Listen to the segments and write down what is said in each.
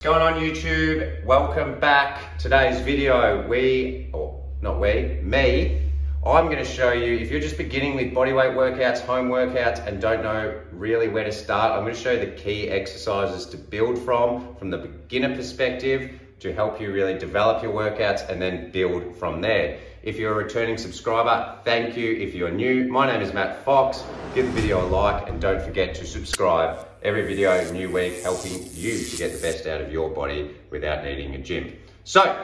Going on YouTube, welcome back. Today's video, I'm gonna show you, if you're just beginning with bodyweight workouts, home workouts, and don't know really where to start, I'm gonna show you the key exercises to build from the beginner perspective to help you really develop your workouts and then build from there. If you're a returning subscriber, thank you. If you're new, my name is Matt Fox. Give the video a like and don't forget to subscribe. Every video, new week, helping you to get the best out of your body without needing a gym. So,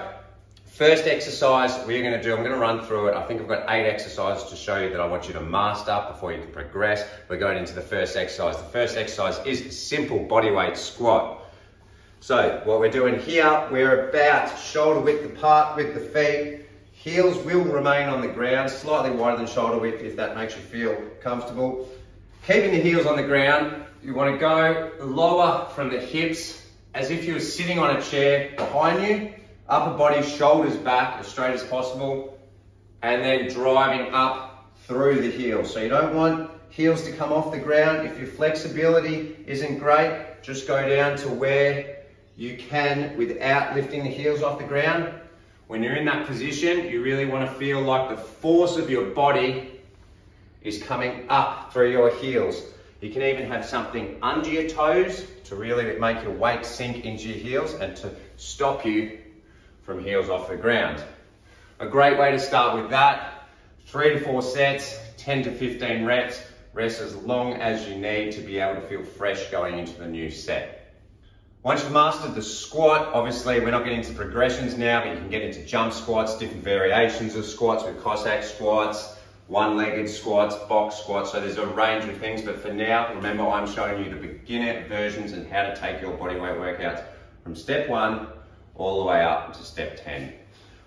first exercise we're gonna do, I'm gonna run through it. I think I've got 8 exercises to show you that I want you to master before you can progress. We're going into the first exercise. The first exercise is a simple bodyweight squat. So, what we're doing here, we're about shoulder width apart with the feet. Heels will remain on the ground, slightly wider than shoulder width if that makes you feel comfortable. Keeping the heels on the ground, you want to go lower from the hips as if you were sitting on a chair behind you, upper body, shoulders back as straight as possible, and then driving up through the heels. So you don't want heels to come off the ground. If your flexibility isn't great, just go down to where you can without lifting the heels off the ground. When you're in that position, you really want to feel like the force of your body is coming up through your heels. You can even have something under your toes to really make your weight sink into your heels and to stop you from heels off the ground. A great way to start with that, 3 to 4 sets, 10 to 15 reps, rest as long as you need to be able to feel fresh going into the new set. Once you've mastered the squat, obviously we're not getting into progressions now, but you can get into jump squats, different variations of squats with Cossack squats, one-legged squats, box squats, so there's a range of things, but for now, remember I'm showing you the beginner versions and how to take your bodyweight workouts from step 1 all the way up to step 10.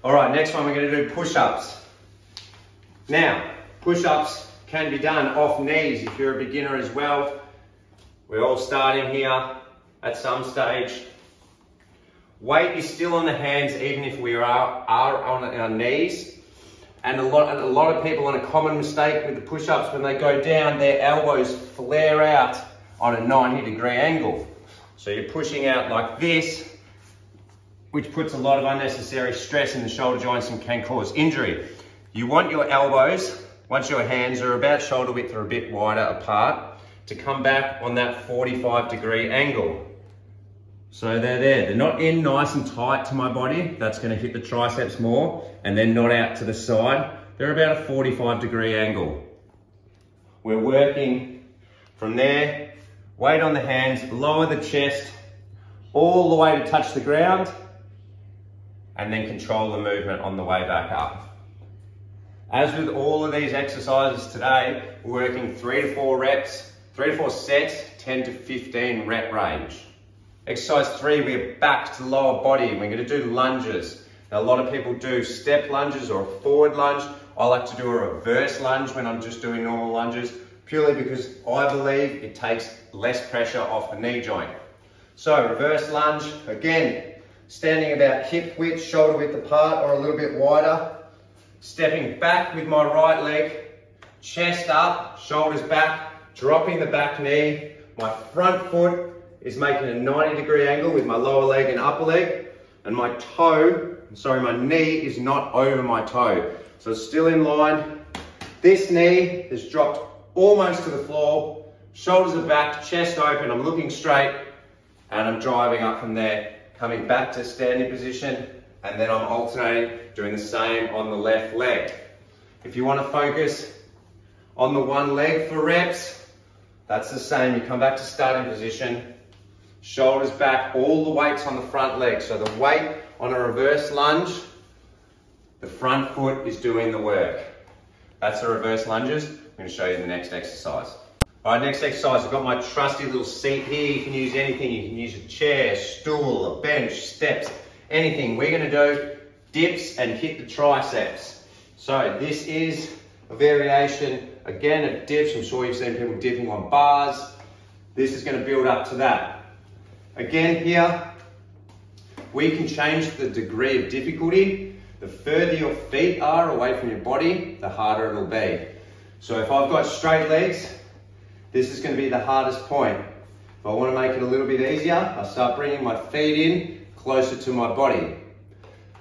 All right, next one we're gonna do push-ups. Now, push-ups can be done off knees if you're a beginner as well. We're all starting here. At some stage, weight is still on the hands even if we are on our knees. And a lot of people, on a common mistake with the push-ups, when they go down, their elbows flare out on a 90-degree angle. So you're pushing out like this, which puts a lot of unnecessary stress in the shoulder joints and can cause injury. You want your elbows, once your hands are about shoulder width or a bit wider apart, to come back on that 45-degree angle. So they're there. They're not in nice and tight to my body. That's going to hit the triceps more, and then not out to the side. They're about a 45-degree angle. We're working from there, weight on the hands, lower the chest, all the way to touch the ground, and then control the movement on the way back up. As with all of these exercises today, we're working 3 to 4 reps, 3 to 4 sets, 10 to 15 rep range. Exercise 3, we're back to lower body. We're going to do lunges. Now, a lot of people do step lunges or a forward lunge. I like to do a reverse lunge when I'm just doing normal lunges, purely because I believe it takes less pressure off the knee joint. So, reverse lunge, again, standing about hip width, shoulder width apart or a little bit wider. Stepping back with my right leg, chest up, shoulders back, dropping the back knee. My front foot is making a 90-degree angle with my lower leg and upper leg, and my knee is not over my toe. So it's still in line. This knee is dropped almost to the floor, shoulders are back, chest open, I'm looking straight, and I'm driving up from there, coming back to standing position, and then I'm alternating, doing the same on the left leg. If you want to focus on the one leg for reps, that's the same. You come back to starting position, shoulders back, all the weight's on the front leg. So the weight on a reverse lunge, the front foot is doing the work. That's the reverse lunges. I'm going to show you the next exercise. All right, next exercise, I've got my trusty little seat here. You can use anything. You can use a chair, stool, a bench, steps, anything. We're going to do dips and hit the triceps. So this is a variation, again, of dips. I'm sure you've seen people dipping on bars. This is going to build up to that. Again here, we can change the degree of difficulty. The further your feet are away from your body, the harder it'll be. So if I've got straight legs, this is going to be the hardest point. If I want to make it a little bit easier, I start bringing my feet in closer to my body.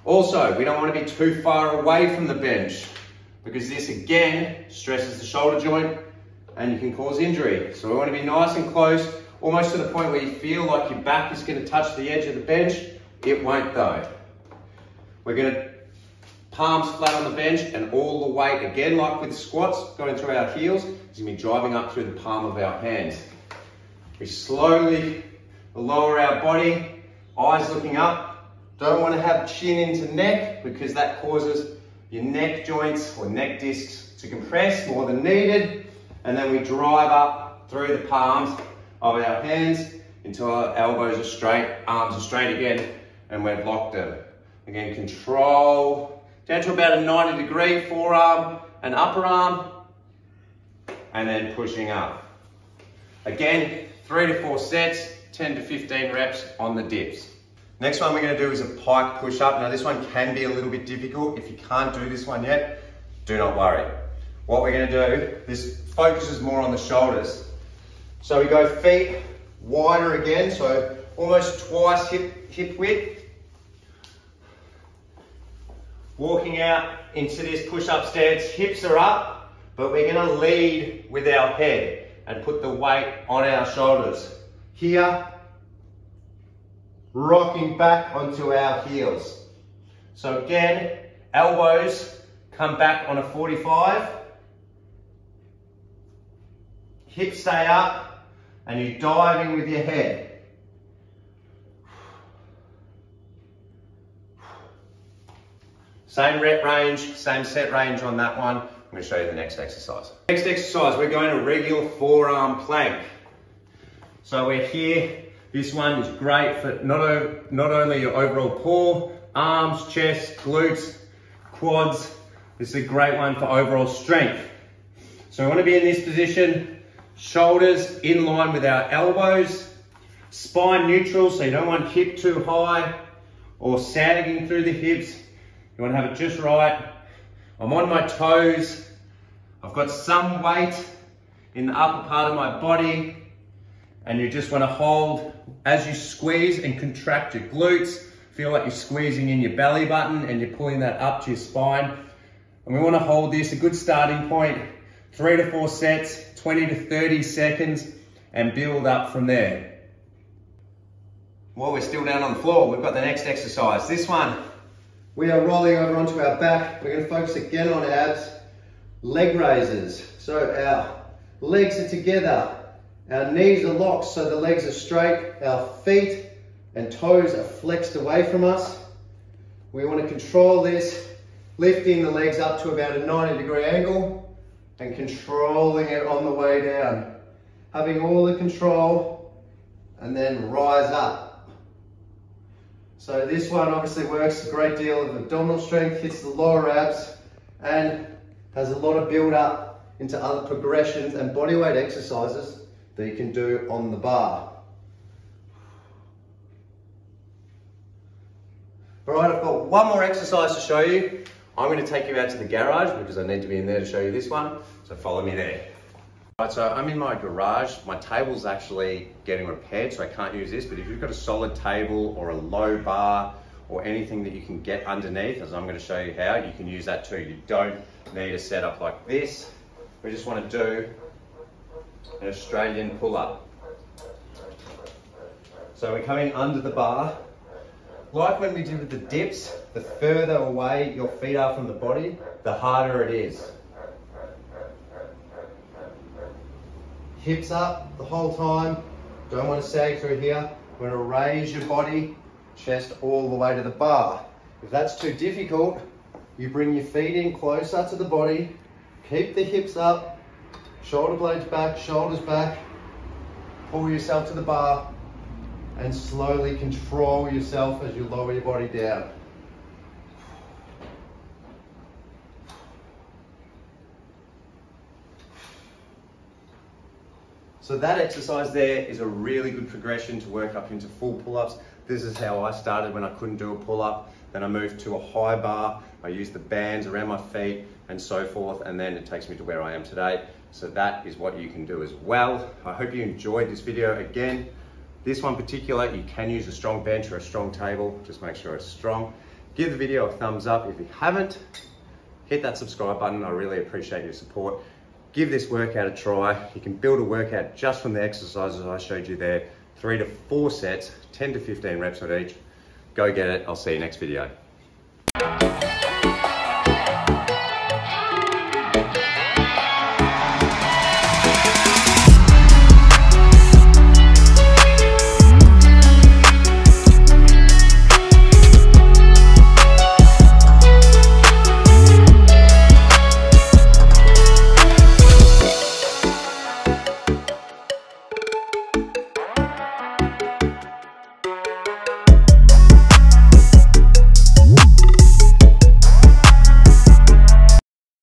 Also, we don't want to be too far away from the bench because this again stresses the shoulder joint and you can cause injury. So we want to be nice and close, almost to the point where you feel like your back is going to touch the edge of the bench. It won't though. We're going to palms flat on the bench and all the weight, again like with squats, going through our heels, is going to be driving up through the palm of our hands. We slowly lower our body, eyes looking up. Don't want to have chin into neck because that causes your neck joints or neck discs to compress more than needed. And then we drive up through the palms of our hands until our elbows are straight, arms are straight again, and we've locked them. Again, control down to about a 90-degree forearm and upper arm, and then pushing up. Again, 3 to 4 sets, 10 to 15 reps on the dips. Next one we're going to do is a pike push-up. Now this one can be a little bit difficult. If you can't do this one yet, do not worry. What we're going to do, this focuses more on the shoulders. So we go feet wider again, so almost twice hip width. Walking out into this push-up stance, hips are up, but we're going to lead with our head and put the weight on our shoulders. Here, rocking back onto our heels. So again, elbows come back on a 45. Hips stay up and you dive in with your head. Same rep range, same set range on that one. I'm going to show you the next exercise. Next exercise, we're going to regular forearm plank. So we're here. This one is great for not only your overall core, arms, chest, glutes, quads. This is a great one for overall strength. So we want to be in this position, shoulders in line with our elbows, spine neutral, so you don't want hip too high or sagging through the hips. You want to have it just right. I'm on my toes. I've got some weight in the upper part of my body, and you just want to hold as you squeeze and contract your glutes. Feel like you're squeezing in your belly button and you're pulling that up to your spine. And we want to hold this, a good starting point, 3 to 4 sets, 20 to 30 seconds, and build up from there. While we're still down on the floor, we've got the next exercise. This one, we are rolling over onto our back. We're going to focus again on abs, leg raises. So our legs are together, our knees are locked so the legs are straight, our feet and toes are flexed away from us. We want to control this, lifting the legs up to about a 90-degree angle and controlling it on the way down. Having all the control and then rise up. So this one obviously works a great deal of abdominal strength, hits the lower abs, and has a lot of build up into other progressions and bodyweight exercises that you can do on the bar. All right, I've got one more exercise to show you. I'm going to take you out to the garage because I need to be in there to show you this one. So follow me there. Right, so I'm in my garage. My table's actually getting repaired, so I can't use this, but if you've got a solid table or a low bar or anything that you can get underneath, as I'm going to show you how, you can use that too. You don't need a setup like this. We just want to do an Australian pull-up. So we're coming under the bar. Like when we did with the dips, the further away your feet are from the body, the harder it is. Hips up the whole time. Don't want to sag through here. We're going to raise your body, chest all the way to the bar. If that's too difficult, you bring your feet in closer to the body, keep the hips up, shoulder blades back, shoulders back, pull yourself to the bar, and slowly control yourself as you lower your body down. So that exercise there is a really good progression to work up into full pull-ups. This is how I started when I couldn't do a pull-up. Then I moved to a high bar. I used the bands around my feet and so forth, and then it takes me to where I am today. So that is what you can do as well. I hope you enjoyed this video. Again, this one particular, you can use a strong bench or a strong table. Just make sure it's strong. Give the video a thumbs up. If you haven't, hit that subscribe button. I really appreciate your support. Give this workout a try. You can build a workout just from the exercises I showed you there. 3 to 4 sets, 10 to 15 reps on each. Go get it. I'll see you next video.